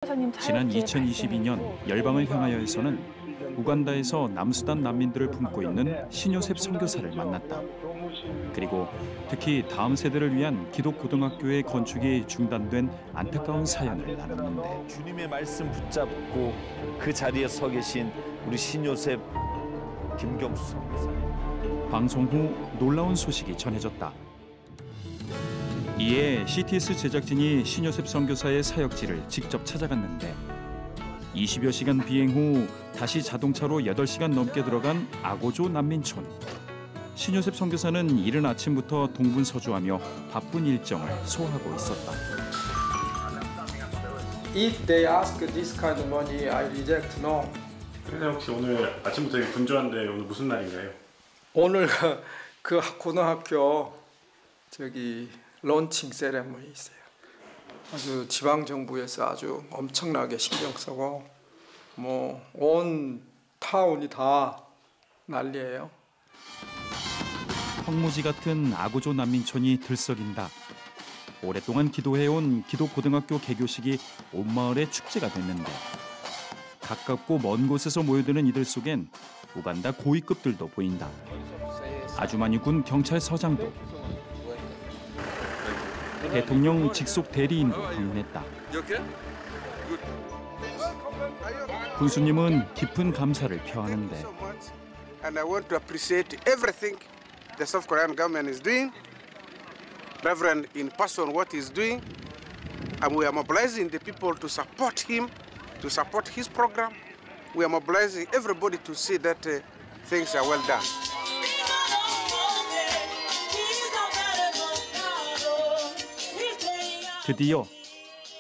지난 2022년 열방을 향하여에서는 우간다에서 남수단 난민들을 품고 있는 신요셉 선교사를 만났다. 그리고 특히 다음 세대를 위한 기독고등학교의 건축이 중단된 안타까운 사연을 나눴는데, 주님의 말씀 붙잡고 그 자리에 서 계신 우리 신요셉 김경수 선교사님. 방송 후 놀라운 소식이 전해졌다. 이에 CTS 제작진이 신요셉 선교사의 사역지를 직접 찾아갔는데, 20여 시간 비행 후 다시 자동차로 8시간 넘게 들어간 아고조 난민촌. 신요셉 선교사는 이른 아침부터 동분서주하며 바쁜 일정을 소화하고 있었다. If they ask this kind of money, I reject no. 선생님, 혹시 오늘 아침부터 되게 분주한데 오늘 무슨 날인가요? 오늘 그 고등학교 론칭 세레머니 있어요. 아주 지방 정부에서 아주 엄청나게 신경 쓰고 온 타운이 다 난리예요. 황무지 같은 아고조 난민촌이 들썩인다. 오랫동안 기도해온 기독고등학교 개교식이 온 마을의 축제가 됐는데, 가깝고 먼 곳에서 모여드는 이들 속엔 우간다 고위급들도 보인다. 아주마니군 경찰서장도, 대통령 직속 대리인도 방문했다. 군수님은 깊은 감사를 표하는데, And I want to appreciate everything the South Korean government is doing, Reverend in person what he's doing, and we are mobilizing the people to support him, to support his program. We are mobilizing everybody to see that things are well done. 드디어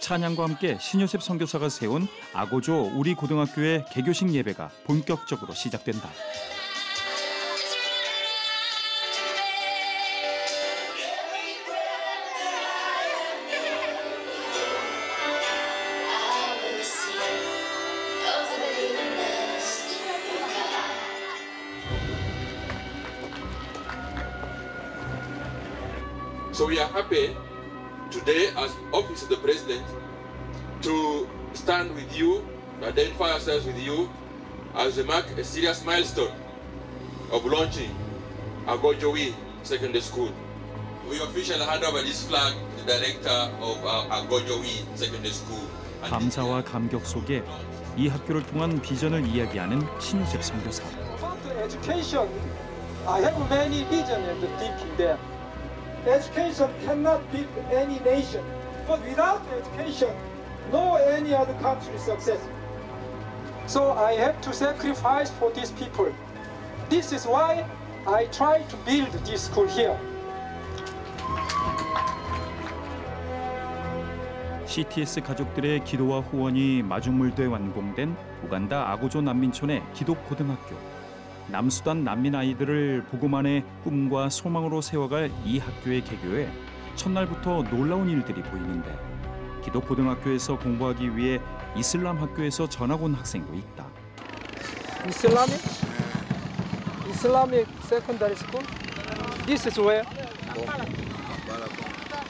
찬양과 함께 신요셉 선교사가 세운 아고조 우리 고등학교의 개교식 예배가 본격적으로 시작된다. So we are happy today, as Office of the President, to stand with you, to identify ourselves with you, as we mark a serious milestone of launching Agojowi Secondary School. We officially hand over this flag to the director of Agojowi Secondary School. 감사와 감격 속에 이 학교를 통한 비전을 이야기하는 신요셉 선교사. Education, I have many vision and thinking there. Education cannot beat any nation, but without education, no any other country is successful. So I have to sacrifice for these people. This is why I try to build this school here. CTS 가족들의 기도와 후원이 마중물돼 완공된 우간다 아고조 난민촌의 기독고등학교. 남수단 난민 아이들을 보고만의 꿈과 소망으로 세워갈 이 학교의 개교에 첫날부터 놀라운 일들이 보이는데, 기독고등학교에서 공부하기 위해 이슬람 학교에서 전학 온 학생도 있다. Islamic secondary school? This is where?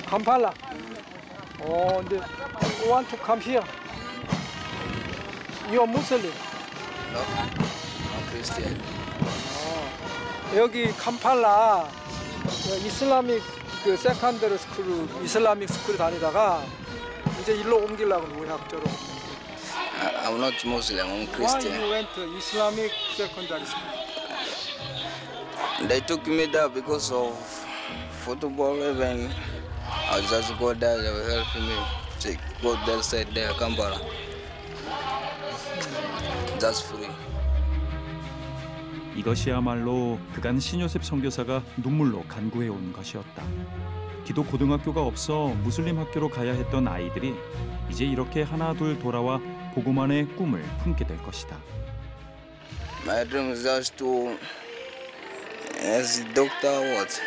Kampala. Oh, they want to come here. You are Muslim? No, I'm Christian. 여기 캄팔라 이슬라믹 세컨더리 스쿨, 이슬라믹 스쿨 다니다가 이제 일로 옮기려고 우리 학교로. I'm not Muslim, I'm Christian. Why you went to Islamic secondary school? They took me there because of football even. I just go there, they will help me to go there, side there, Kampala. Just free. 이것이야말로 그간 신요셉 선교사가 눈물로 간구해온 것이었다. 기독고등학교가 없어 무슬림 학교로 가야 했던 아이들이 이제 이렇게 하나둘 돌아와 보고만의 꿈을 품게 될 것이다. My dream is just to as doctor what.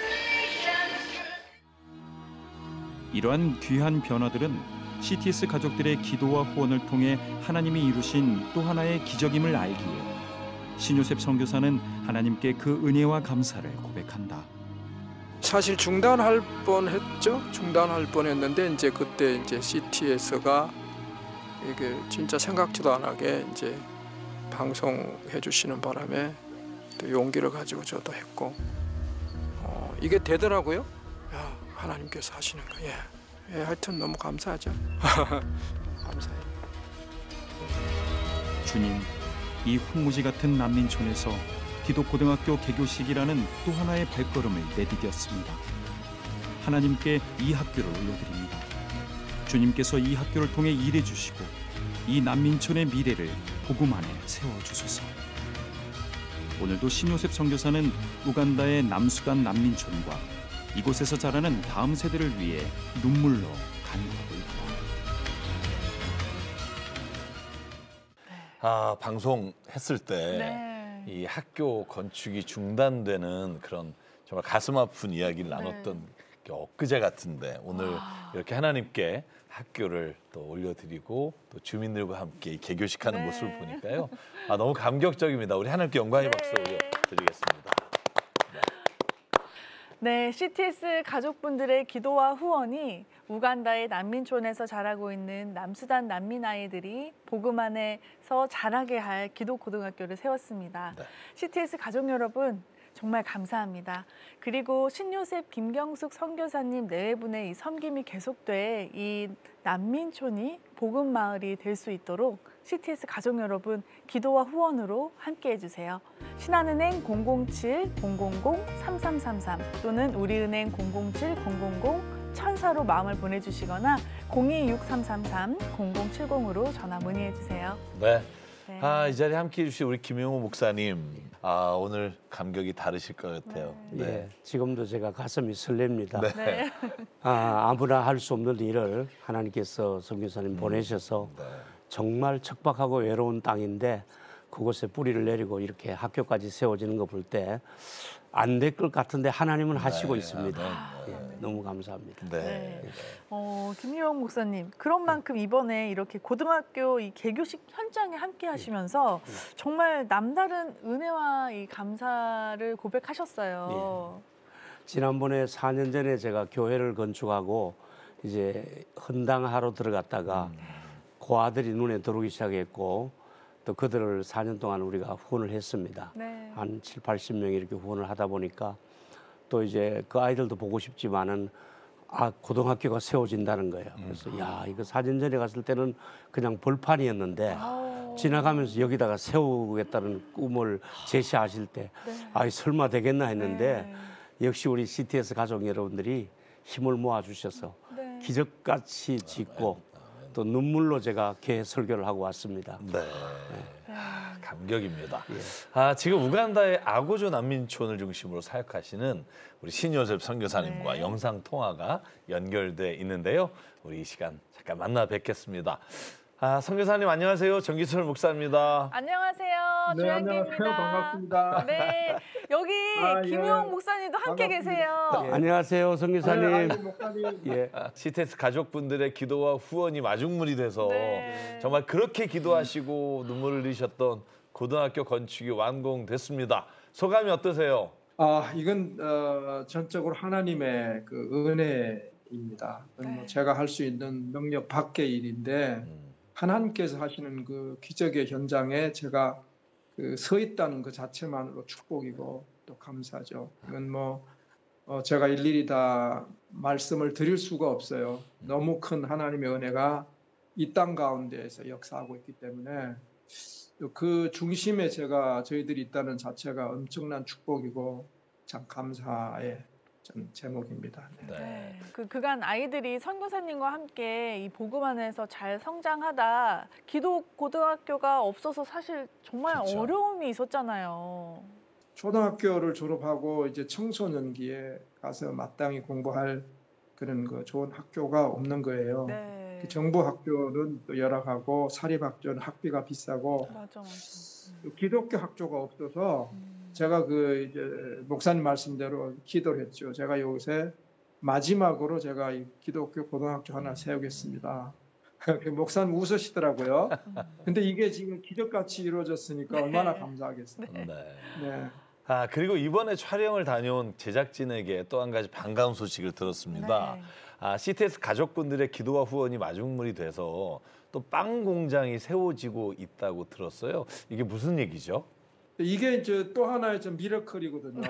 이러한 귀한 변화들은 CTS 가족들의 기도와 후원을 통해 하나님이 이루신 또 하나의 기적임을 알기에 신요셉 선교사는 하나님께 그 은혜와 감사를 고백한다. 사실 중단할 뻔했죠. 중단할 뻔했는데 이제 그때 이제 CTS가 이게 진짜 생각지도 않게 이제 방송해 주시는 바람에 또 용기를 가지고 저도 했고 이게 되더라고요. 야, 하나님께서 하시는 거. 예, 하여튼 너무 감사하죠. 감사해요. 주님, 이 황무지 같은 난민촌에서 기독고등학교 개교식이라는 또 하나의 발걸음을 내디뎠습니다. 하나님께 이 학교를 올려드립니다. 주님께서 이 학교를 통해 일해 주시고 이 난민촌의 미래를 복음 안에 세워주소서. 오늘도 신요셉 선교사는 우간다의 남수단 난민촌과 이곳에서 자라는 다음 세대를 위해 눈물로 간구하고 있다. 방송했을 때 이 학교 건축이 중단되는 그런 정말 가슴 아픈 이야기를 나눴던 게 엊그제 같은데 오늘 이렇게 하나님께 학교를 또 올려드리고 또 주민들과 함께 개교식하는 모습을 보니까요. 너무 감격적입니다. 우리 하나님께 영광의 박수 올려드리겠습니다. 네, CTS 가족분들의 기도와 후원이 우간다의 난민촌에서 자라고 있는 남수단 난민 아이들이 복음 안에서 자라게 할 기독고등학교를 세웠습니다. 네. CTS 가족 여러분, 정말 감사합니다. 그리고 신요셉 김경숙 선교사님 내외분의 이 섬김이 계속돼 이 난민촌이 복음 마을이 될 수 있도록 CTS 가족 여러분 기도와 후원으로 함께해 주세요. 신한은행 007-000-3333 또는 우리은행 007-000-1004로 마음을 보내주시거나 026333-0070으로 전화 문의해 주세요. 네. 이 자리에 함께해 주신 우리 김용호 목사님. 오늘 감격이 다르실 것 같아요. 네. 예, 지금도 제가 가슴이 설렙니다. 네. 아무나 할 수 없는 일을 하나님께서 선교사님 보내셔서 정말 척박하고 외로운 땅인데 그곳에 뿌리를 내리고 이렇게 학교까지 세워지는 거 볼 때 안 될 것 같은데 하나님은 하시고 있습니다. 예, 너무 감사합니다. 김유영 목사님, 그런 만큼 이번에 이렇게 고등학교 이 개교식 현장에 함께 하시면서 정말 남다른 은혜와 이 감사를 고백하셨어요. 예. 지난번에 4년 전에 제가 교회를 건축하고 이제 헌당하러 들어갔다가 그 아들이 눈에 들어오기 시작했고 또 그들을 4년 동안 우리가 후원을 했습니다. 네. 한 7, 80명이 이렇게 후원을 하다 보니까 또 이제 그 아이들도 보고 싶지만은 고등학교가 세워진다는 거예요. 그래서 야, 이거 4년 전에 갔을 때는 그냥 벌판이었는데 지나가면서 여기다가 세우겠다는 꿈을 제시하실 때 설마 되겠나 했는데 역시 우리 CTS 가족 여러분들이 힘을 모아주셔서 기적같이 짓고 또 눈물로 제가 개회 설교를 하고 왔습니다. 감격입니다. 지금 우간다의 아고조 난민촌을 중심으로 사역하시는 우리 신요셉 선교사님과 영상 통화가 연결돼 있는데요. 우리 이 시간 잠깐 만나 뵙겠습니다. 선교사님 안녕하세요. 정기철 목사입니다. 안녕하세요. 네, 안녕하세요. 반갑습니다. 네, 여기 김용 목사님도 함께 계세요. 안녕하세요, 선교사님. 목사님. CTS 가족분들의 기도와 후원이 마중물이 돼서 정말 그렇게 기도하시고 눈물을 흘리셨던 고등학교 건축이 완공됐습니다. 소감이 어떠세요? 이건 전적으로 하나님의 그 은혜입니다. 제가 할 수 있는 능력 밖의 일인데 하나님께서 하시는 그 기적의 현장에 제가 서 있다는 그 자체만으로 축복이고 또 감사죠. 이건 제가 일일이 다 말씀을 드릴 수가 없어요. 너무 큰 하나님의 은혜가 이 땅 가운데에서 역사하고 있기 때문에 그 중심에 저희들이 있다는 자체가 엄청난 축복이고 참 감사의 제목입니다. 그간 아이들이 선교사님과 함께 이 복음 안에서 잘 성장하다 기독 고등학교가 없어서 사실 정말 어려움이 있었잖아요. 초등학교를 졸업하고 이제 청소년기에 가서 마땅히 공부할 그런 좋은 학교가 없는 거예요. 정부 학교는 또 열악하고 사립학교는 학비가 비싸고 기독교 학교가 없어서 제가 이제 목사님 말씀대로 기도를 했죠. 제가 요새 마지막으로 제가 이 기독교 고등학교 하나 세우겠습니다. 목사님 웃으시더라고요. 근데 이게 지금 기적같이 이루어졌으니까 얼마나 감사하겠어요. 그리고 이번에 촬영을 다녀온 제작진에게 또 한 가지 반가운 소식을 들었습니다. CTS 가족분들의 기도와 후원이 마중물이 돼서 또 빵 공장이 세워지고 있다고 들었어요. 이게 무슨 얘기죠? 이게 이제 또 하나의 좀 미러클이거든요.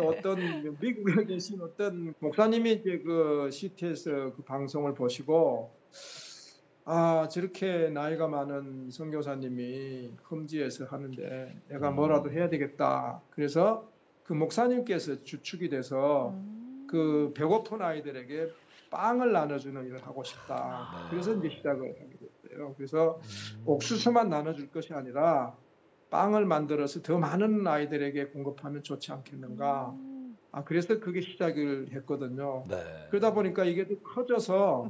어떤 미국에 계신 어떤 목사님이 이제 그 CTS 그 방송을 보시고 아 저렇게 나이가 많은 선교사님이 험지에서 하는데 내가 뭐라도 해야 되겠다. 그래서 그 목사님께서 주축이 돼서 그 배고픈 아이들에게 빵을 나눠주는 일을 하고 싶다. 그래서 이제 시작을 하게 됐어요. 그래서 옥수수만 나눠줄 것이 아니라 빵을 만들어서 더 많은 아이들에게 공급하면 좋지 않겠는가. 그래서 그게 시작을 했거든요. 네. 그러다 보니까 이게 또 커져서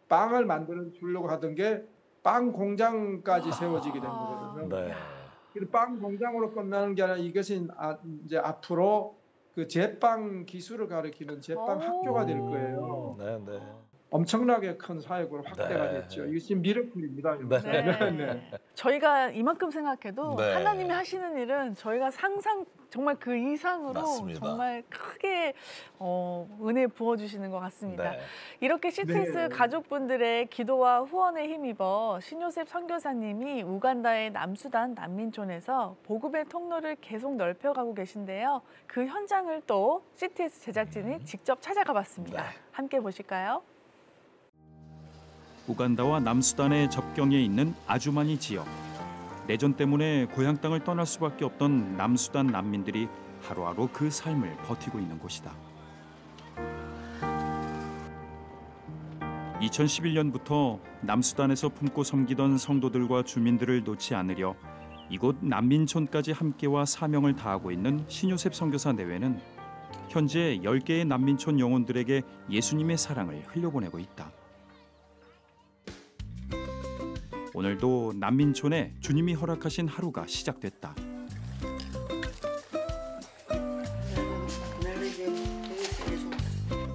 빵을 만들어 주려고 하던 게 빵 공장까지 세워지게 된 거거든요. 네. 빵 공장으로 끝나는 게 아니라 이것이 이제 앞으로 그 제빵 기술을 가르치는 제빵 학교가 될 거예요. 네, 네. 엄청나게 큰 사역으로 확대가 네. 됐죠. 이게 지금 미러클입니다. 네. 저희가 이만큼 생각해도 네. 하나님이 하시는 일은 저희가 상상 정말 그 이상으로 맞습니다. 정말 크게 은혜 부어주시는 것 같습니다. 네. 이렇게 CTS 네. 가족분들의 기도와 후원에 힘입어 신요셉 선교사님이 우간다의 남수단 난민촌에서 복음의 통로를 계속 넓혀가고 계신데요. 그 현장을 또 CTS 제작진이 직접 찾아가 봤습니다. 네. 함께 보실까요? 우간다와 남수단의 접경에 있는 아주마니 지역. 내전 때문에 고향 땅을 떠날 수밖에 없던 남수단 난민들이 하루하루 그 삶을 버티고 있는 곳이다. 2011년부터 남수단에서 품고 섬기던 성도들과 주민들을 놓지 않으려 이곳 난민촌까지 함께와 사명을 다하고 있는 신요셉 선교사 내외는 현재 10개의 난민촌 영혼들에게 예수님의 사랑을 흘려보내고 있다. 오늘도 난민촌에 주님이 허락하신 하루가 시작됐다.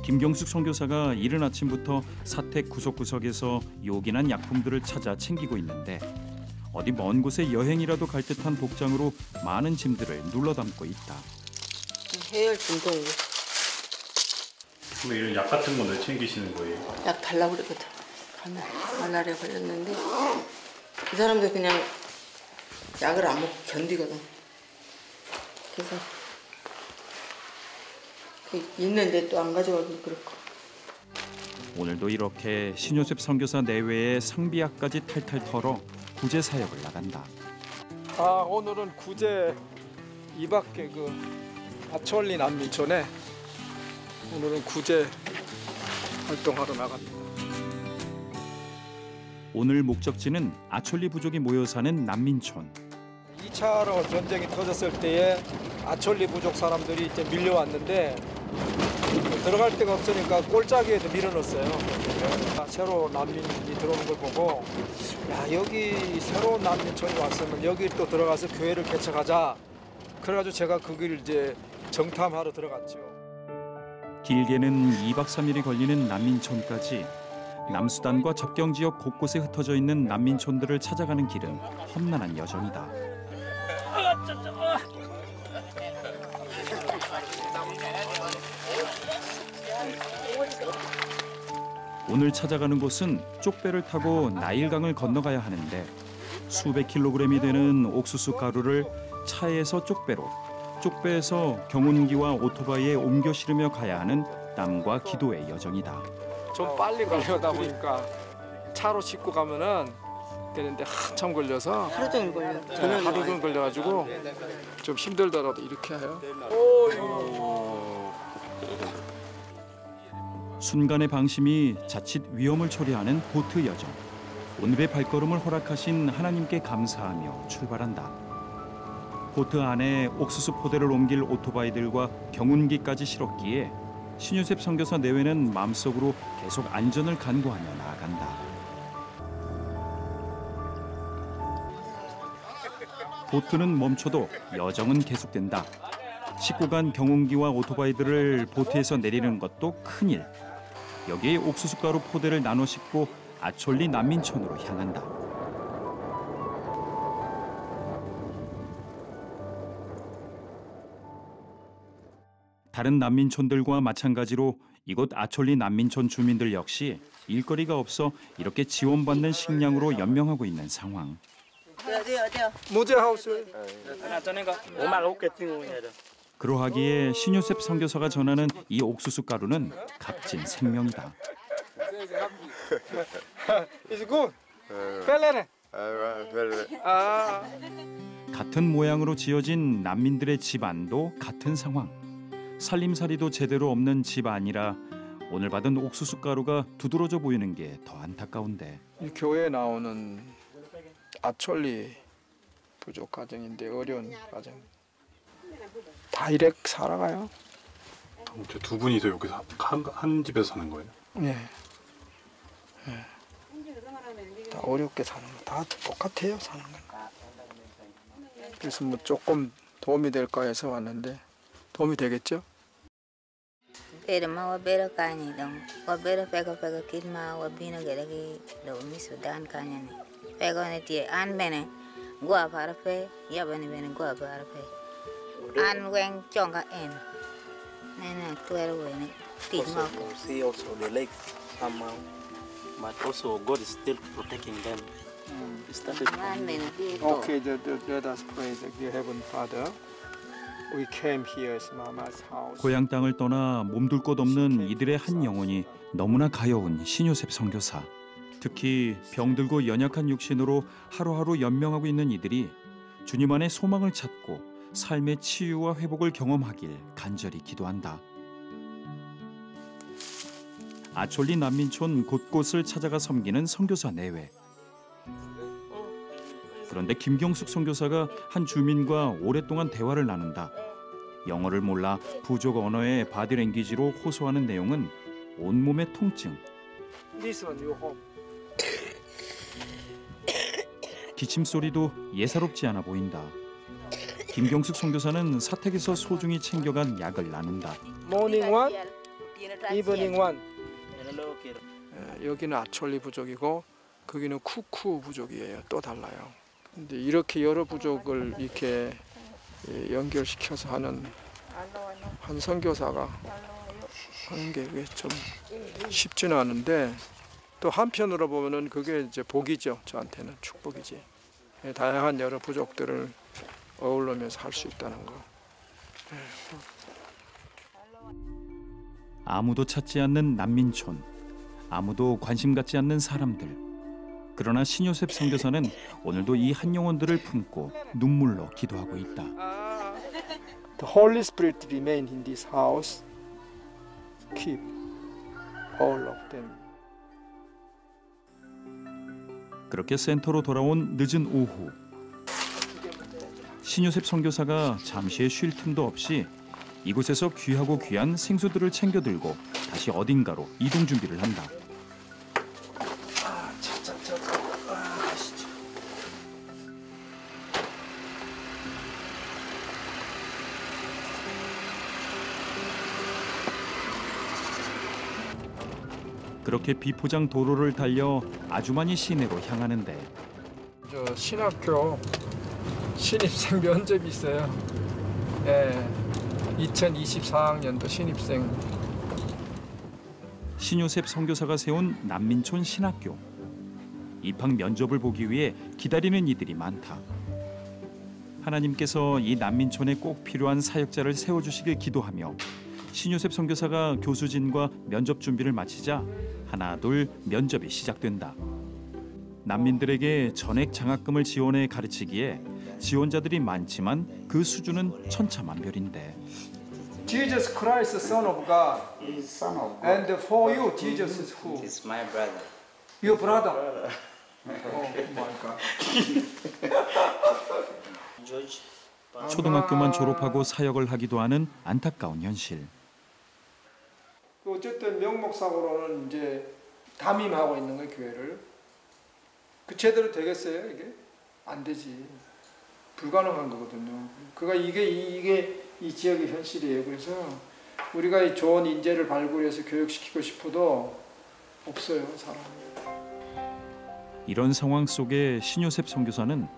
김경숙 선교사가 이른 아침부터 사택 구석구석에서 요긴한 약품들을 찾아 챙기고 있는데 어디 먼 곳에 여행이라도 갈 듯한 복장으로 많은 짐들을 눌러 담고 있다. 해열 진동 그럼 이런 약 같은 건 왜 챙기시는 거예요? 약 달라고 그랬거든. 말라리아 걸렸는데 이 사람들 그냥 약을 안 먹고 견디거든. 그래서 있는데 또 안 가져가기도 그렇고. 오늘도 이렇게 신요셉 선교사 내외의 상비약까지 탈탈 털어 구제 사역을 나간다. 오늘은 구제 2밖에 그 아촐리 난민촌에 오늘은 구제 활동하러 나갑니다. 오늘 목적지는 아촐리 부족이 모여 사는 난민촌. 2차 전쟁이 터졌을 때에 아촐리 부족 사람들이 이제 밀려왔는데 들어갈 데가 없으니까 꼴짜기에도 밀어넣었어요. 새로 난민이 들어오는 걸 보고 야 여기 새로운 난민촌이 왔으면 여기 또 들어가서 교회를 개척하자. 그래가지고 제가 그 길 이제 정탐하러 들어갔죠. 길게는 2박 3일이 걸리는 난민촌까지 남수단과 접경 지역 곳곳에 흩어져 있는 난민촌들을 찾아가는 길은 험난한 여정이다. 오늘 찾아가는 곳은 쪽배를 타고 나일강을 건너가야 하는데 수백 킬로그램이 되는 옥수수 가루를 차에서 쪽배로, 쪽배에서 경운기와 오토바이에 옮겨 실으며 가야 하는 땀과 기도의 여정이다. 좀 빨리 가려다 보니까 차로 싣고 가면은 되는데 한참 걸려서 하루 종일 걸려. 하루 종일 걸려가지고 좀 힘들더라도 이렇게 해요. 순간의 방심이 자칫 위험을 초래하는 보트 여정. 오늘의 발걸음을 허락하신 하나님께 감사하며 출발한다. 보트 안에 옥수수 포대를 옮길 오토바이들과 경운기까지 실었기에 신요셉 선교사 내외는 마음속으로 계속 안전을 간구하며 나아간다. 보트는 멈춰도 여정은 계속된다. 싣고 간 경운기와 오토바이들을 보트에서 내리는 것도 큰일. 여기에 옥수수가루 포대를 나눠 싣고 아촐리 난민촌으로 향한다. 다른 난민촌들과 마찬가지로 이곳 아촐리 난민촌 주민들 역시 일거리가 없어 이렇게 지원받는 식량으로 연명하고 있는 상황. 무제하우스. 그러하기에 신요셉 선교사가 전하는 이 옥수수 가루는 값진 생명이다. It's good. 펠레네. 같은 모양으로 지어진 난민들의 집안도 같은 상황. 살림살이도 제대로 없는 집안이라 오늘 받은 옥수수 가루가 두드러져 보이는 게 더 안타까운데. 이 교회에 나오는 아촐리 부족 가정인데 어려운 가정. 다 이렇게 살아가요. 이렇게 두 분이서 여기서 한 집에서 사는 거예요? 네. 다 어렵게 사는 거 다 똑같아요 사는 건. 그래서 뭐 조금 도움이 될까 해서 왔는데 도움이 되겠죠? Pero bero kanya dong. Bero pega kidma bino geragi do mi Sudan kanya ni. Pega ne tie an bene gua para pe ya bene gua para pe. An weng chonga en. Nene tuero wene tigma ko. See also the lake somehow, but also God is still protecting them. Okay, let us pray. Dear Heavenly Father, we came here as Mama's house. 고향 땅을 떠나 몸둘 곳 없는 이들의 한 영혼이 너무나 가여운 신요셉 선교사. 특히 병들고 연약한 육신으로 하루하루 연명하고 있는 이들이 주님 안에 소망을 찾고 삶의 치유와 회복을 경험하길 간절히 기도한다. 아촐리 난민촌 곳곳을 찾아가 섬기는 선교사 내외. 그런데 김경숙 선교사가 한 주민과 오랫동안 대화를 나눈다. 영어를 몰라 부족 언어의 바디랭귀지로 호소하는 내용은 온몸의 통증. 기침 소리도 예사롭지 않아 보인다. 김경숙 선교사는 사택에서 소중히 챙겨간 약을 나눈다. Morning one, evening one. 여기는 아촐리 부족이고 거기는 쿠쿠 부족이에요. 또 달라요. 근데 이렇게 여러 부족을 이렇게 연결시켜서 하는 한 선교사가 하는 게 좀 쉽지는 않은데 또 한편으로 보면은 그게 이제 복이죠. 저한테는 축복이지. 다양한 여러 부족들을 어울리면서 할 수 있다는 거. 아무도 찾지 않는 난민촌, 아무도 관심 갖지 않는 사람들. 그러나 신요셉 선교사는 오늘도 이 한 영혼들을 품고 눈물로 기도하고 있다. The Holy Spirit remain in this house. Keep all of them. 그렇게 센터로 돌아온 늦은 오후. 신요셉 선교사가 잠시의 쉴 틈도 없이 이곳에서 귀하고 귀한 생수들을 챙겨 들고 다시 어딘가로 이동 준비를 한다. 그렇게 비포장 도로를 달려 아주마니 시내로 향하는데 저 신학교 신입생 면접이 있어요. 예, 2024학년도 신입생. 신요셉 선교사가 세운 난민촌 신학교. 입학 면접을 보기 위해 기다리는 이들이 많다. 하나님께서 이 난민촌에 꼭 필요한 사역자를 세워주시길 기도하며 신요셉 선교사가 교수진과 면접 준비를 마치자 하나 둘 면접이 시작된다. 난민들에게 전액 장학금을 지원해 가르치기에 지원자들이 많지만 그 수준은 천차만별인데. Jesus Christ, Son of God. Son of God. And for you, Jesus is who? He's my brother. Your brother. Oh my God. 초등학교만 졸업하고 사역을 하기도 하는 안타까운 현실. 어쨌든 명목상으로는 이제 담임하고 있는 거예요, 교회를. 그 제대로 되겠어요, 이게? 안 되지. 불가능한 거거든요. 이게 이 지역의 현실이에요. 그래서 우리가 이 좋은 인재를 발굴해서 교육시키고 싶어도 없어요, 사람이. 이런 상황 속에 신요셉 선교사는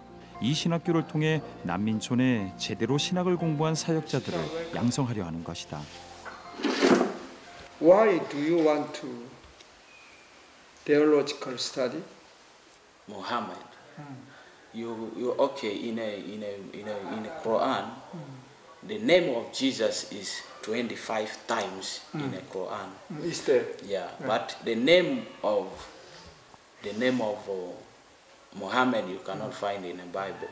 이 신학교를 통해 난민촌에 제대로 신학을 공부한 사역자들을 양성하려 하는 것이다. Why do you want to theological study? Muhammad. You okay in a Quran. The name of Jesus is 25 times in the Quran. Is there? Yeah, but the name of Muhammad you cannot find in the Bible.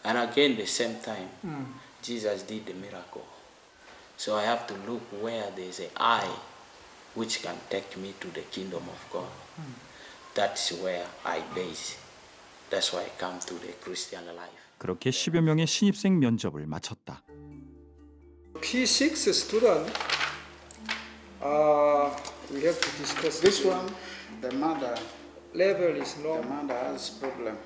And again, the same time, Jesus did the miracle. So I have to look where there's an eye which can take me to the kingdom of God. That's where I base. That's why I come to the Christian life. 그렇게 10여 명의 신입생 면접을 마쳤다. P6 student, we have to discuss this one. The mother level is low. The mother has problem.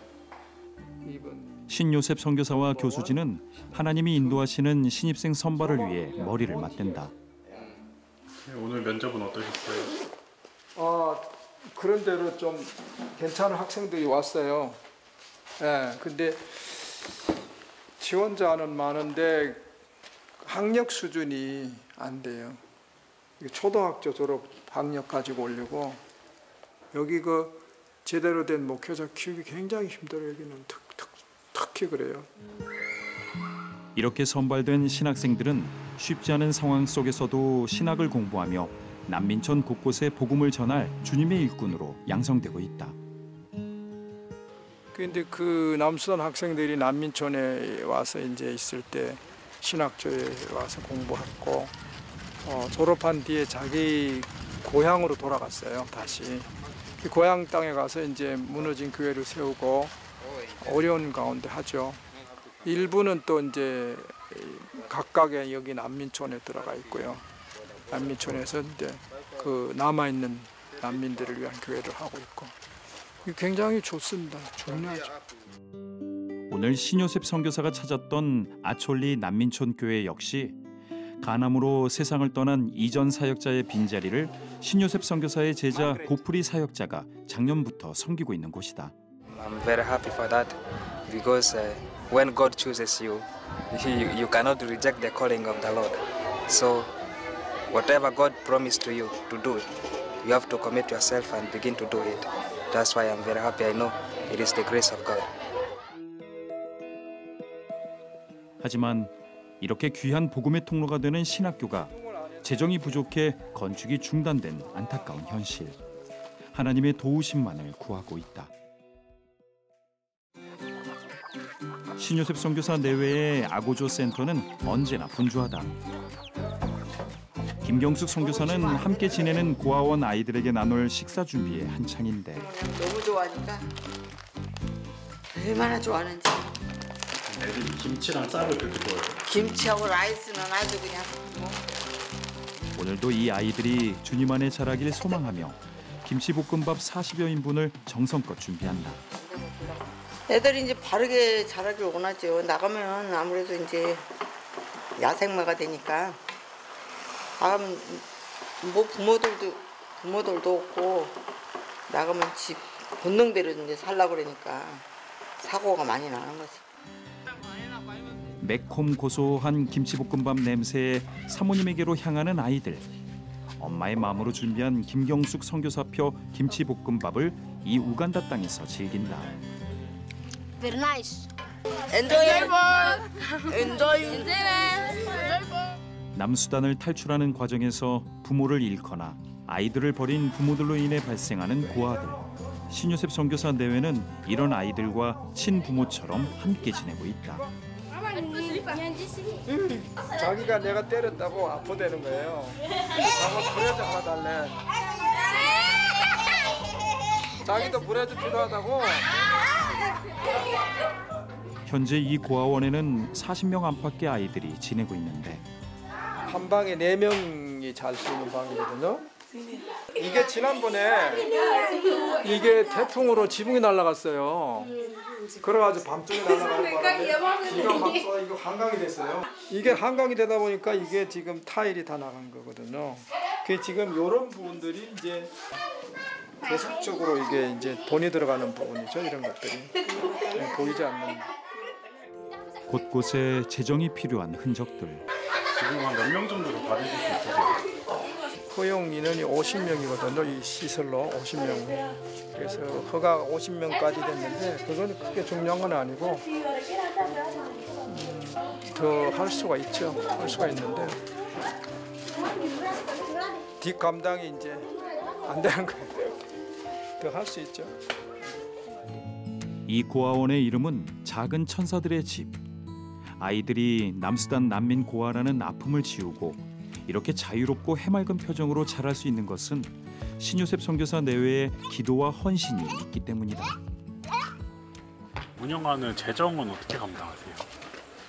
신요셉 선교사와 교수진은 하나님이 인도하시는 신입생 선발을 위해 머리를 맞댄다. 오늘 면접은 어떠셨어요? 그런 대로 좀 괜찮은 학생들이 왔어요. 예, 근데 지원자는 많은데 학력 수준이 안 돼요. 초등학교 졸업 학력 가지고 오려고 여기 그 제대로 된 목회자 키우기 굉장히 힘들어요. 여기는 특히 그래요. 이렇게 선발된 신학생들은 쉽지 않은 상황 속에서도 신학을 공부하며 난민촌 곳곳에 복음을 전할 주님의 일꾼으로 양성되고 있다. 그런데 그 남수단 학생들이 난민촌에 와서 이제 있을 때 신학교에 와서 공부했고 졸업한 뒤에 자기 고향으로 돌아갔어요. 다시 고향 땅에 가서 이제 무너진 교회를 세우고 어려운 가운데 하죠. 일부는 또 이제 각각의 여기 난민촌에 들어가 있고요. 난민촌에서 이제 그 남아 있는 난민들을 위한 교회를 하고 있고 굉장히 좋습니다. 중요하죠. 오늘 신요셉 선교사가 찾았던 아촐리 난민촌 교회 역시 가남으로 세상을 떠난 이전 사역자의 빈자리를 신요셉 선교사의 제자 고프리 사역자가 작년부터 섬기고 있는 곳이다. I'm very happy for that because when God chooses you, you cannot reject the calling of the Lord. So whatever God promised to you to do, you have to commit yourself and begin to do it. That's why I'm very happy. I know it is the grace of God. 하지만 이렇게 귀한 복음의 통로가 되는 신학교가 재정이 부족해 건축이 중단된 안타까운 현실. 하나님의 도우심만을 구하고 있다. 신요셉 선교사 내외의 아고조 센터는 언제나 분주하다. 김경숙 선교사는 함께 지내는 고아원 아이들에게 나눌 식사 준비에 한창인데 너무 좋아하니까 얼마나 좋아하는지. 애들이 김치랑 쌀을 그렇게 좋아해요? 김치하고 라이스는 아주 그냥 오늘도 이 아이들이 주님 안에 자라길 소망하며 김치볶음밥 40여 인분을 정성껏 준비한다. 애들이 이제 바르게 자라길 원하죠. 나가면 아무래도 이제 야생마가 되니까 나가면 뭐 부모들도 없고 나가면 집 본능대로 이제 살라고 그러니까 사고가 많이 나는 거지. 매콤 고소한 김치볶음밥 냄새에 사모님에게로 향하는 아이들. 엄마의 마음으로 준비한 김경숙 선교사표 김치볶음밥을 이 우간다 땅에서 즐긴다. Very nice. Enjoy. 남수단을 탈출하는 과정에서 부모를 잃거나 아이들을 버린 부모들로 인해 발생하는 고아들. 신요셉 선교사 내외는 이런 아이들과 친부모처럼 함께 지내고 있다. 자기가 내가 때렸다고 아파대는 거예요. 나가 브레드 하나 달래. 자기도 브레드 필요하다고. 현재 이 고아원에는 40명 안팎의 아이들이 지내고 있는데 한 방에 4명이 잘 수 있는 방이거든요. 이게 지난번에 이게 태풍으로 지붕이 날아갔어요. 그래가지고 밤중에 날아가는 바람에 비가 막 써 이거 한강이 됐어요. 이게 한강이 되다 보니까 이게 지금 타일이 다 나간 거거든요. 그 지금 이런 부분들이 이제 계속적으로 이게 이제 돈이 들어가는 부분이죠. 이런 것들이 보이지 않는. 곳곳에 재정이 필요한 흔적들. 지금 한 몇 명 정도 더 받으실 수 있으세요? 허용 인원이 50명이거든요. 이 시설로 50명. 그래서 허가 50명까지 됐는데 그건 크게 중요한 건 아니고 더 할 수가 있죠. 할 수가 있는데 뒷감당이 이제 안 되는 거예요. 더 할 수 있죠. 이 고아원의 이름은 작은 천사들의 집. 아이들이 남수단 난민 고아라는 아픔을 지우고 이렇게 자유롭고 해맑은 표정으로 자랄 수 있는 것은 신요셉 선교사 내외의 기도와 헌신이 있기 때문이다. 운영하는 재정은 어떻게 감당하세요?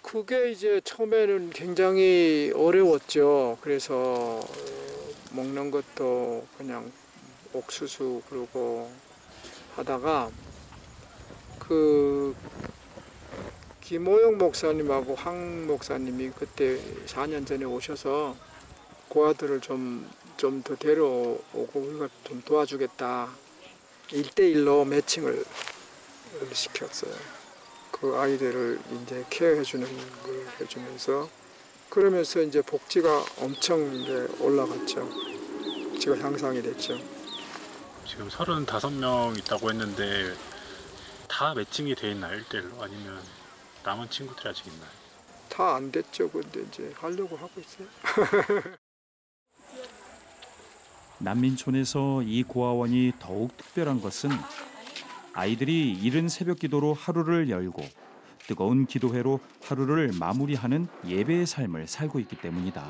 그게 이제 처음에는 굉장히 어려웠죠. 그래서 먹는 것도 그냥 옥수수 그러고 하다가 그 김호영 목사님하고 황 목사님이 그때 4년 전에 오셔서 고아들을 좀 더 데려오고 우리가 좀 도와주겠다. 1대1로 매칭을 시켰어요. 그 아이들을 이제 케어해주는 걸 해주면서 그러면서 이제 복지가 엄청 이제 올라갔죠. 복지가 향상이 됐죠. 지금 35명 있다고 했는데 다 매칭이 돼 있나요? 1대1로? 아니면 남은 친구들이 아직 있나요? 다 안 됐죠. 근데 이제 하려고 하고 있어요. 난민촌에서 이 고아원이 더욱 특별한 것은 아이들이 이른 새벽 기도로 하루를 열고 뜨거운 기도회로 하루를 마무리하는 예배의 삶을 살고 있기 때문이다.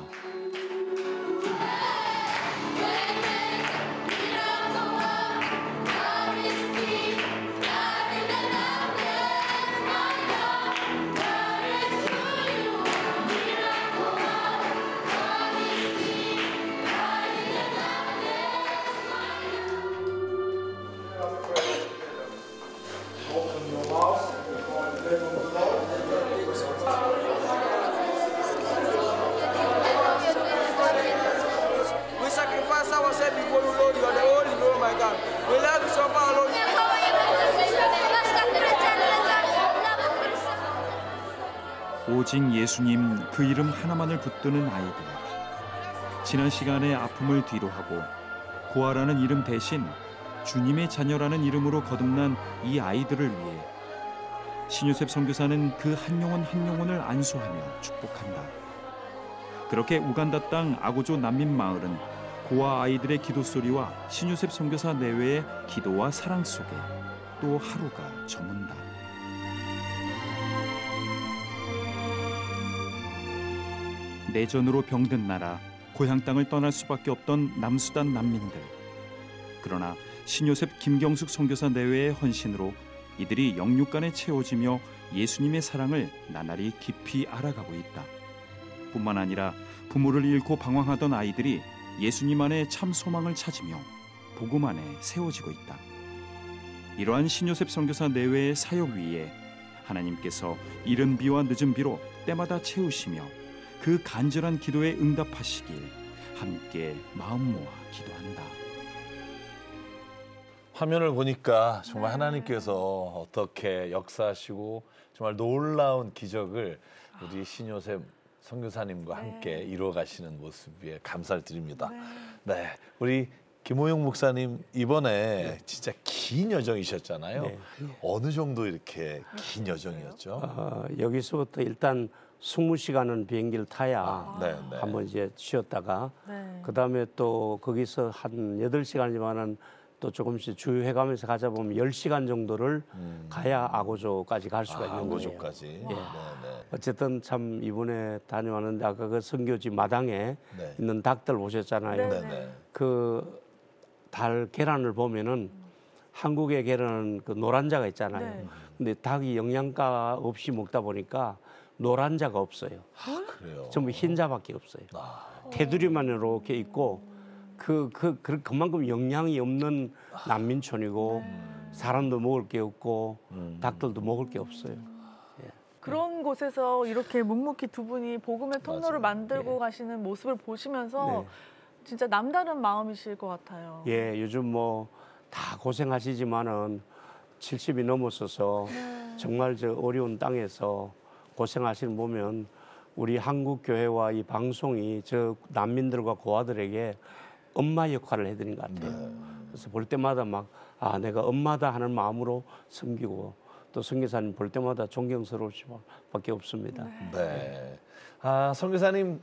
오직 예수님 그 이름 하나만을 붙드는 아이들. 지난 시간의 아픔을 뒤로하고 고아라는 이름 대신 주님의 자녀라는 이름으로 거듭난 이 아이들을 위해 신요셉 선교사는 그 한 영혼 한 영혼을 안수하며 축복한다. 그렇게 우간다 땅 아고조 난민 마을은 고아 아이들의 기도 소리와 신요셉 선교사 내외의 기도와 사랑 속에 또 하루가 저문다. 내전으로 병든 나라, 고향 땅을 떠날 수밖에 없던 남수단 난민들. 그러나 신요셉 김경숙 선교사 내외의 헌신으로 이들이 영육간에 채워지며 예수님의 사랑을 나날이 깊이 알아가고 있다. 뿐만 아니라 부모를 잃고 방황하던 아이들이 예수님 안에 참 소망을 찾으며 복음 안에 세워지고 있다. 이러한 신요셉 선교사 내외의 사역 위에 하나님께서 이른 비와 늦은 비로 때마다 채우시며 그 간절한 기도에 응답하시길 함께 마음 모아 기도한다. 화면을 보니까 정말 하나님께서 어떻게 역사하시고 정말 놀라운 기적을 우리 신요셉 선교사님과 함께 이루어가시는 모습에 감사를 드립니다. 네, 우리 김호영 목사님 이번에 진짜 긴 여정이셨잖아요. 네. 어느 정도 이렇게 긴 여정이었죠? 여기서부터 일단 20시간은 비행기를 타야 네. 한번 이제 쉬었다가 그다음에 또 거기서 한 8시간이면은 또 조금씩 주유해가면서 가자 보면 10시간 정도를 가야 아고조까지 갈 수가 있는 거예요. 아고조까지. 예. 어쨌든 참 이번에 다녀왔는데 아까 그 선교지 마당에 있는 닭들 보셨잖아요. 그 달 계란을 보면은 한국의 계란은 그 노란자가 있잖아요. 근데 닭이 영양가 없이 먹다 보니까 노란자가 없어요. 그래요? 전부 흰자밖에 없어요. 테두리만 이렇게 있고 그만큼 영양이 없는 난민촌이고 사람도 먹을 게 없고 닭들도 먹을 게 없어요. 그런 곳에서 이렇게 묵묵히 두 분이 복음의 통로를 만들고 가시는 모습을 보시면서 진짜 남다른 마음이실 것 같아요. 예, 요즘 뭐 다 고생하시지만은 70이 넘었어서 정말 저 어려운 땅에서 고생하시는 보면 우리 한국 교회와 이 방송이 저 난민들과 고아들에게 엄마 역할을 해드린 것 같아요. 그래서 볼 때마다 막 내가 엄마다 하는 마음으로 섬기고 또 선교사님 볼 때마다 존경스러울 수밖에 없습니다. 네. 선교사님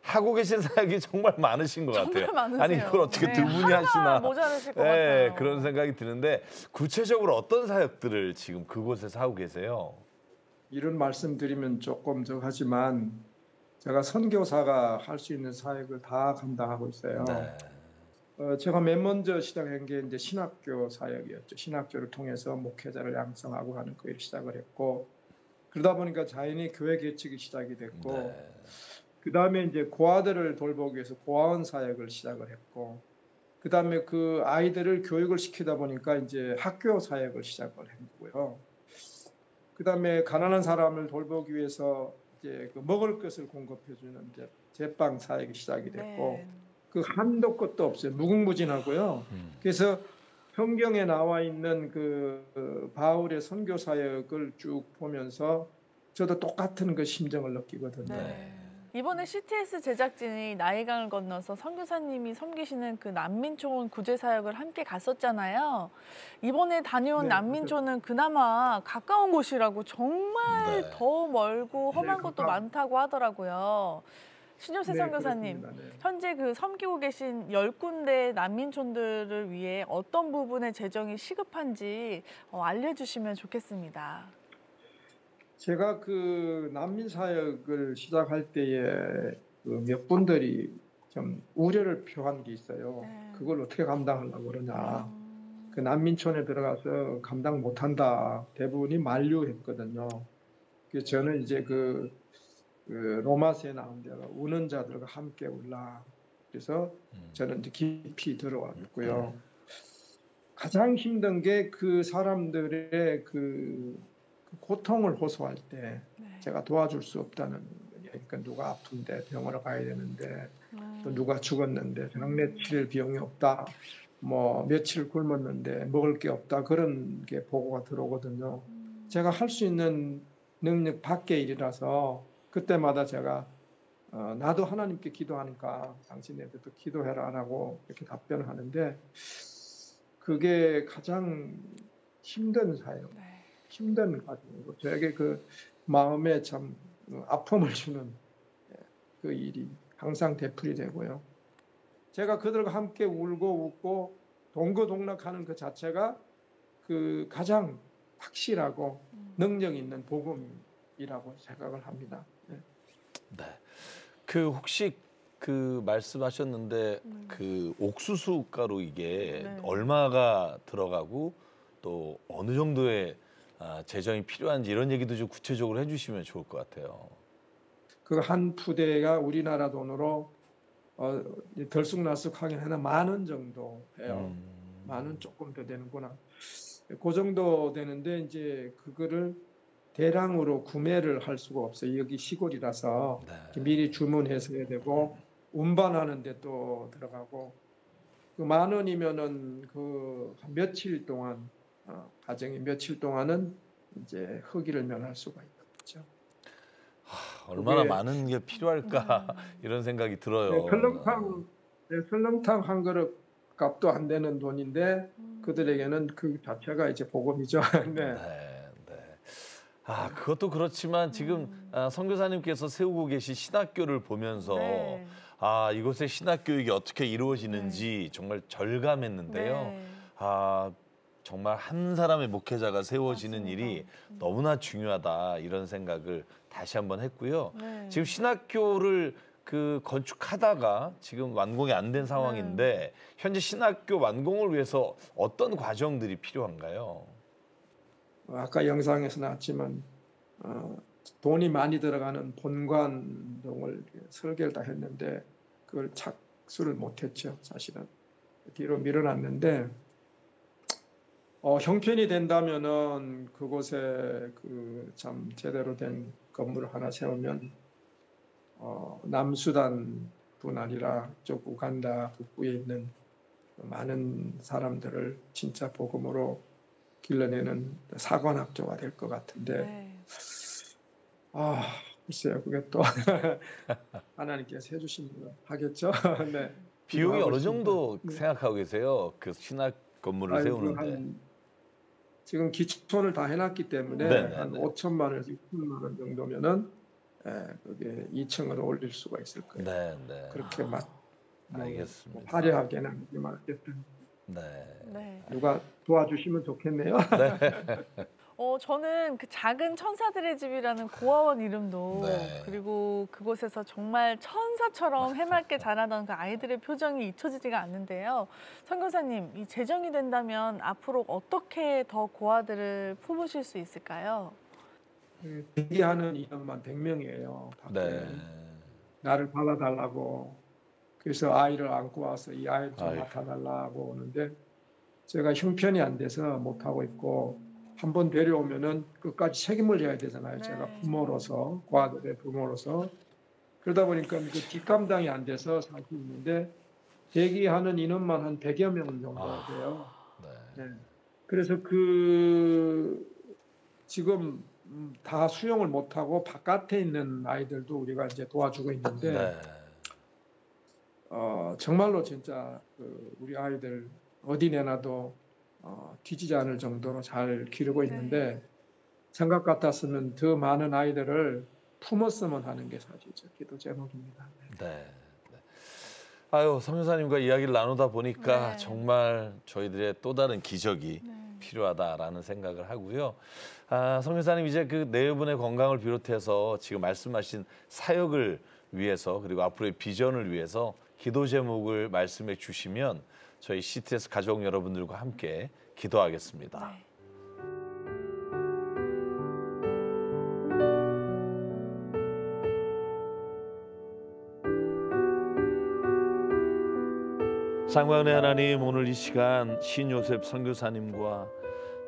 하고 계신 사역이 정말 많으신 것 같아요. 정말 많으세요. 아니 이걸 어떻게 두 분이 하시나 모자라실 것 같아요. 그런 생각이 드는데 구체적으로 어떤 사역들을 지금 그곳에서 하고 계세요? 이런 말씀드리면 조금 하지만 제가 선교사가 할 수 있는 사역을 다 감당하고 있어요. 제가 맨 먼저 시작한 게 이제 신학교 사역이었죠. 신학교를 통해서 목회자를 양성하고 하는 그 일을 시작을 했고, 그러다 보니까 자연히 교회 개척이 시작이 됐고, 그 다음에 이제 고아들을 돌보기 위해서 고아원 사역을 시작을 했고, 그 다음에 그 아이들을 교육을 시키다 보니까 이제 학교 사역을 시작을 했고요. 그 다음에 가난한 사람을 돌보기 위해서 이제 그 먹을 것을 공급해주는 이제 제빵 사역이 시작이 됐고, 그 한도 끝도 없어요. 무궁무진하고요. 그래서 성경에 나와 있는 그 바울의 선교 사역을 쭉 보면서 저도 똑같은 그 심정을 느끼거든요. 이번에 CTS 제작진이 나일강을 건너서 선교사님이 섬기시는 그 난민촌 구제 사역을 함께 갔었잖아요. 이번에 다녀온 난민촌은 그나마 가까운 곳이라고 정말 더 멀고 험한 곳도 많다고 하더라고요. 신효세 선교사님, 현재 그 섬기고 계신 10군데 난민촌들을 위해 어떤 부분의 재정이 시급한지 알려주시면 좋겠습니다. 제가 그 난민 사역을 시작할 때에 그 몇 분들이 좀 우려를 표한 게 있어요. 그걸 어떻게 감당하려고 그러냐. 그 난민촌에 들어가서 감당 못한다. 대부분이 만류했거든요. 그래서 저는 이제 그 로마서에 나온 대로 우는 자들과 함께 울라. 그래서 저는 이제 깊이 들어왔고요. 가장 힘든 게 그 사람들의 그 고통을 호소할 때 제가 도와줄 수 없다는, 그러니까 누가 아픈데 병원을 가야 되는데 또 누가 죽었는데 장례칠 비용이 없다, 뭐 며칠 굶었는데 먹을 게 없다, 그런 게 보고가 들어오거든요. 제가 할 수 있는 능력 밖의 일이라서 그때마다 제가 나도 하나님께 기도하니까 당신네들도 기도해라라고 이렇게 답변을 하는데, 그게 가장 힘든 사역, 힘든 과정이고 저에게 그 마음에 참 아픔을 주는 그 일이 항상 되풀이 되고요. 제가 그들과 함께 울고 웃고 동거동락하는 그 자체가 그 가장 확실하고 능력 있는 복음이라고 생각을 합니다. 네. 그 혹시 그 말씀하셨는데 그 옥수수 가루 이게 얼마가 들어가고 또 어느 정도의 재정이 필요한지 이런 얘기도 좀 구체적으로 해주시면 좋을 것 같아요. 그 한 푸대가 우리나라 돈으로 들쑥날쑥하긴 하나 10,000원 정도 해요. 10,000원 조금 더 되는구나. 그 정도 되는데 이제 그거를 대량으로 구매를 할 수가 없어요. 여기 시골이라서 미리 주문해서 해야 되고 운반하는 데 또 들어가고, 그 10,000원이면은 그 며칠 동안 가정이 며칠 동안은 이제 허기를 면할 수가 있죠. 얼마나 많은 게 필요할까 이런 생각이 들어요. 설렁탕 한 그릇 값도 안 되는 돈인데 그들에게는 그 자체가 이제 복음이죠. 그것도 그렇지만 지금 선교사님께서 세우고 계신 신학교를 보면서 이곳의 신학교육이 어떻게 이루어지는지 정말 절감했는데요. 정말 한 사람의 목회자가 세워지는 일이 너무나 중요하다 이런 생각을 다시 한번 했고요. 지금 신학교를 그 건축하다가 지금 완공이 안 된 상황인데 현재 신학교 완공을 위해서 어떤 과정들이 필요한가요? 아까 영상에서 나왔지만 돈이 많이 들어가는 본관동을 설계를 다 했는데 그걸 착수를 못했죠. 사실은 뒤로 밀어놨는데 형편이 된다면은 그곳에 그 참 제대로 된 건물을 하나 세우면 남수단뿐 아니라 쪽 우간다 북부에 있는 많은 사람들을 진짜 복음으로 길러내는 사관학교가 될 것 같은데 글쎄요, 그게 또 하나님께서 해주시면 하겠죠. 네. 비용이 어느 정도 생각하고 계세요? 그 신학 건물을 세우는데. 지금 기초를 다 해놨기 때문에 네네네. 한 5천만 원에서 6천만 원 정도면은 그게 2층으로 올릴 수가 있을 거예요. 네. 그렇게 알겠습니다. 화려하게는 하지 말겠다. 네. 누가 도와주시면 좋겠네요. 저는 그 작은 천사들의 집이라는 고아원 이름도 네. 그리고 그곳에서 정말 천사처럼 해맑게 자라던 그 아이들의 표정이 잊혀지지가 않는데요. 선교사님, 이 재정이 된다면 앞으로 어떻게 더 고아들을 품으실 수 있을까요? 대기하는 인원만 100명이에요. 네. 나를 받아달라고. 그래서 아이를 안고 와서 이 아이를 좀 맡아달라고 오는데 제가 형편이 안 돼서 못하고 있고 한번 데려오면은 끝까지 책임을 져야 되잖아요. 제가 부모로서, 고아들의 부모로서. 그러다 보니까 그 뒷감당이 안 돼서 사실 있는데 대기하는 인원만 한 100여 명 정도 돼요. 네. 그래서 지금 다 수용을 못하고 바깥에 있는 아이들도 우리가 이제 도와주고 있는데 정말로 진짜 우리 아이들 어디 내놔도 뒤지지 않을 정도로 잘 기르고 있는데 생각 같았으면 더 많은 아이들을 품었으면 하는 게 사실 제 기도 제목입니다. 네. 아유, 선교사님과 이야기를 나누다 보니까 정말 저희들의 또 다른 기적이 필요하다라는 생각을 하고요. 선교사님, 이제 그 네 분의 건강을 비롯해서 지금 말씀하신 사역을 위해서 그리고 앞으로의 비전을 위해서 기도 제목을 말씀해 주시면 저희 CTS 가족 여러분들과 함께 기도하겠습니다. 상관의 하나님, 오늘 이 시간 신요셉 선교사님과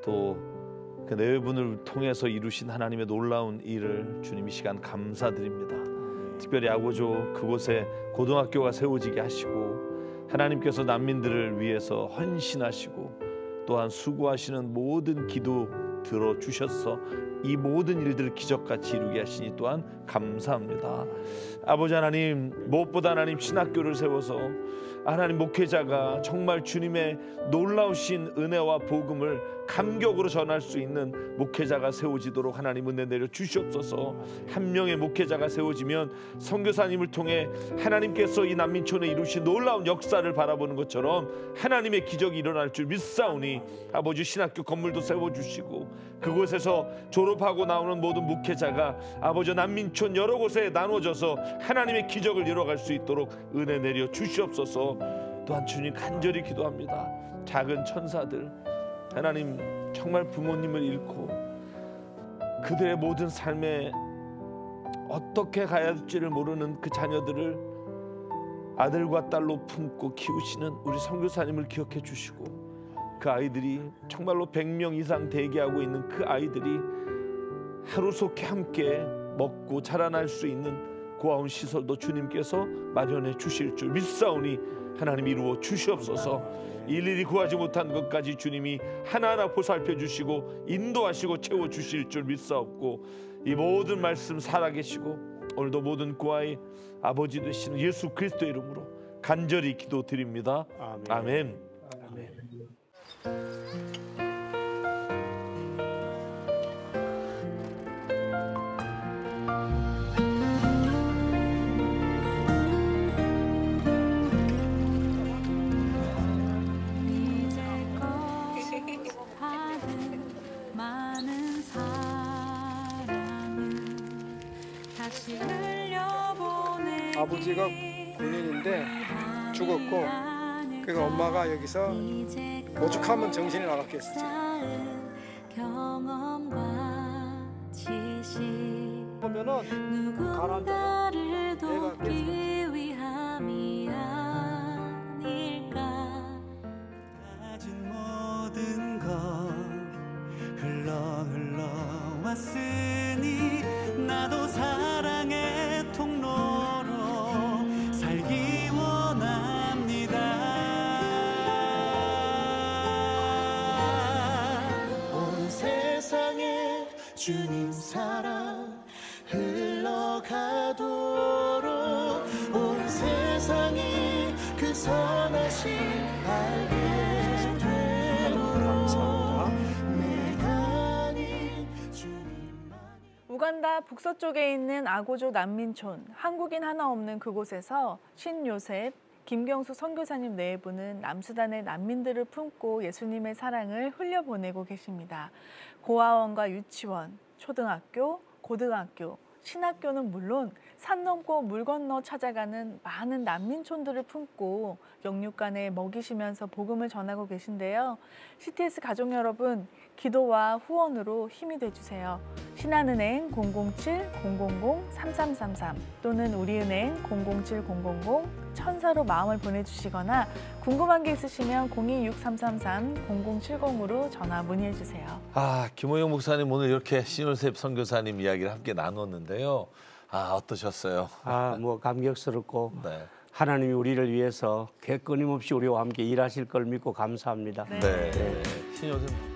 또 그 네 분을 통해서 이루신 하나님의 놀라운 일을 주님 이 시간 감사드립니다. 특별히 아고조 그곳에 고등학교가 세워지게 하시고 하나님께서 난민들을 위해서 헌신하시고 또한 수고하시는 모든 기도 들어주셔서 이 모든 일들을 기적같이 이루게 하시니 또한 감사합니다. 아버지 하나님, 무엇보다 하나님 신학교를 세워서 하나님 목회자가 정말 주님의 놀라우신 은혜와 복음을 감격으로 전할 수 있는 목회자가 세워지도록 하나님 은혜 내려 주시옵소서. 한 명의 목회자가 세워지면 선교사님을 통해 하나님께서 이 난민촌에 이루신 놀라운 역사를 바라보는 것처럼 하나님의 기적이 일어날 줄 믿사오니 아버지 신학교 건물도 세워주시고 그곳에서 졸업하고 나오는 모든 목회자가 아버지 난민촌 여러 곳에 나눠져서 하나님의 기적을 이뤄갈 수 있도록 은혜 내려 주시옵소서. 또한 주님 간절히 기도합니다. 작은 천사들 하나님 정말 부모님을 잃고 그들의 모든 삶에 어떻게 가야 할지를 모르는 그 자녀들을 아들과 딸로 품고 키우시는 우리 선교사님을 기억해 주시고 그 아이들이 정말로 100명 이상 대기하고 있는 그 아이들이 하루속히 함께 먹고 자라날 수 있는 고아원 시설도 주님께서 마련해 주실 줄 믿사오니 하나님 이루어 주시옵소서. 일일이 구하지 못한 것까지 주님이 하나하나 보살펴 주시고 인도하시고 채워 주실 줄 믿사옵고 이 모든 말씀 살아계시고 오늘도 모든 고아의 아버지 되시는 예수 그리스도 이름으로 간절히 기도드립니다. 아멘. 아버지가 군인인데 죽었고 그러니까 엄마가 여기서 오죽하면 정신이 나갔겠지. 보면은 가라앉아서 내가 가진 모든 것 흘러 왔으니 나도 사랑의 통로로 살기 원합니다. 온 세상에 주님 사랑 흘러가도록 온 세상이 그 그 선하심 알게 되도록 내가 아닌 우간다 북서쪽에 있는 아고조 난민촌, 한국인 하나 없는 그곳에서 신요셉, 김경수 선교사님 네 분은 남수단의 난민들을 품고 예수님의 사랑을 흘려보내고 계십니다. 고아원과 유치원, 초등학교, 고등학교, 신학교는 물론 산 넘고 물 건너 찾아가는 많은 난민촌들을 품고 영육간에 먹이시면서 복음을 전하고 계신데요. CTS 가족 여러분, 기도와 후원으로 힘이 돼주세요. 신한은행 007-000-3333 또는 우리은행 007-000-1000로 마음을 보내주시거나 궁금한 게 있으시면 026333-0070으로 전화 문의해주세요. 김호영 목사님 오늘 이렇게 신요셉 선교사님 이야기를 함께 나눴는데요. 어떠셨어요? 뭐 감격스럽고 네. 하나님이 우리를 위해서 끊임없이 우리와 함께 일하실 걸 믿고 감사합니다. 네. 신요셉